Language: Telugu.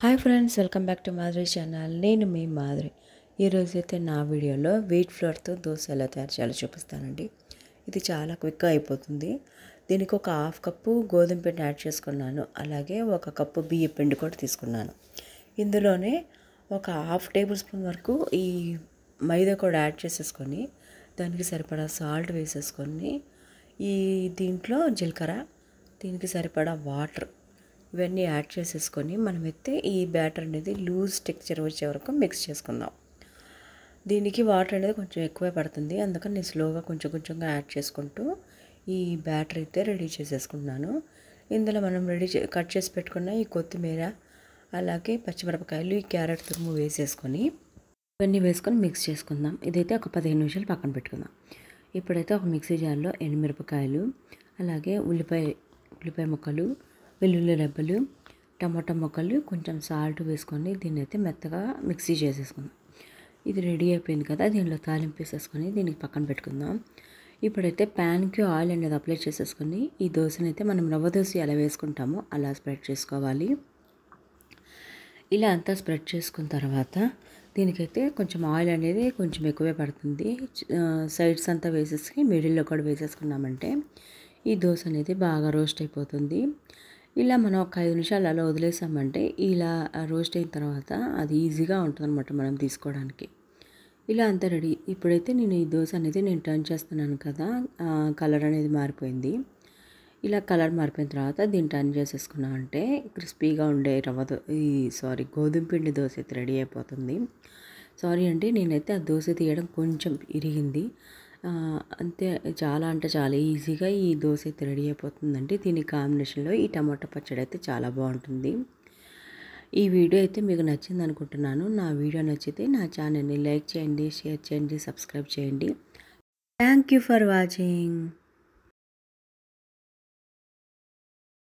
Hi friends, welcome back to Madhuri channel. నేను మీ మాధురి. ఈరోజైతే నా వీడియోలో వీట్ ఫ్లోర్తో దోశ ఎలా తయారు చేయాలో చూపిస్తానండి. ఇది చాలా క్విక్గా అయిపోతుంది. దీనికి ఒక హాఫ్ కప్పు గోధుమ పిండి యాడ్ చేసుకున్నాను. అలాగే ఒక కప్పు బియ్య పిండి కూడా తీసుకున్నాను. ఇందులోనే ఒక హాఫ్ టేబుల్ స్పూన్ వరకు ఈ మైదా కూడా యాడ్ చేసేసుకొని దానికి సరిపడా సాల్ట్ వేసేసుకొని దీంట్లో జీలకర్ర, దీనికి సరిపడా వాటర్ ఇవన్నీ యాడ్ చేసేసుకొని మనమైతే ఈ బ్యాటర్ అనేది లూజ్ టెక్స్చర్ వచ్చే వరకు మిక్స్ చేసుకుందాం. దీనికి వాటర్ అనేది కొంచెం ఎక్కువే పడుతుంది, అందుకని నేను స్లోగా కొంచెంగా యాడ్ చేసుకుంటూ ఈ బ్యాటర్ అయితే రెడీ చేసేసుకుంటున్నాను. ఇందులో మనం కట్ చేసి పెట్టుకున్న ఈ కొత్తిమీర, అలాగే పచ్చిమిరపకాయలు, ఈ క్యారెట్ తురుము వేసేసుకొని ఇవన్నీ వేసుకొని మిక్స్ చేసుకుందాం. ఇదైతే ఒక 15 నిమిషాలు పక్కన పెట్టుకుందాం. ఇప్పుడైతే ఒక మిక్సీ జార్లో ఎండుమిరపకాయలు, అలాగే ఉల్లిపాయ ముక్కలు, వెల్లుల్లి రెబ్బలు, టమాటా ముక్కలు, కొంచెం సాల్ట్ వేసుకొని దీన్ని అయితే మెత్తగా మిక్సీ చేసేసుకుందాం. ఇది రెడీ అయిపోయింది కదా, దీనిలో తాలింపు వేసేసుకొని దీనికి పక్కన పెట్టుకుందాం. ఇప్పుడైతే ప్యాన్కి ఆయిల్ అనేది అప్లై చేసేసుకొని ఈ దోశని అయితే మనం రవ్వ దోశ ఎలా వేసుకుంటామో అలా స్ప్రెడ్ చేసుకోవాలి. ఇలా అంతా స్ప్రెడ్ చేసుకున్న తర్వాత దీనికైతే కొంచెం ఆయిల్ అనేది కొంచెం ఎక్కువే పడుతుంది. సైడ్స్ అంతా వేసేసి మిడిల్లో కూడా వేసేసుకున్నామంటే ఈ దోశ అనేది బాగా రోస్ట్ అయిపోతుంది. ఇలా మనం ఒక 5 నిమిషాలు అలా వదిలేసామంటే ఇలా రోస్ట్ అయిన తర్వాత అది ఈజీగా ఉంటుంది అనమాట మనం తీసుకోవడానికి. ఇలా అంతా రెడీ. ఇప్పుడైతే నేను ఈ దోశ అనేది టర్న్ చేస్తున్నాను కదా, కలర్ అనేది మారిపోయింది. ఇలా కలర్ మారిపోయిన తర్వాత దీన్ని టర్న్ చేసేసుకున్నామంటే క్రిస్పీగా ఉండే గోధుమ పిండి దోశ అయితే రెడీ అయిపోతుంది. సారీ అండి, నేనైతే ఆ దోశ తీయడం కొంచెం ఇరిగింది. అంతే, చాలా అంటే చాలా ఈజీగా ఈ దోశ అయితే రెడీ అయిపోతుందండి. దీని కాంబినేషన్లో ఈ టమాటా పచ్చడి అయితే చాలా బాగుంటుంది. ఈ వీడియో అయితే మీకు నచ్చింది అనుకుంటున్నాను. నా వీడియో నచ్చితే నా ఛానల్ని లైక్ చేయండి, షేర్ చేయండి, సబ్స్క్రైబ్ చేయండి. Thank you for watching.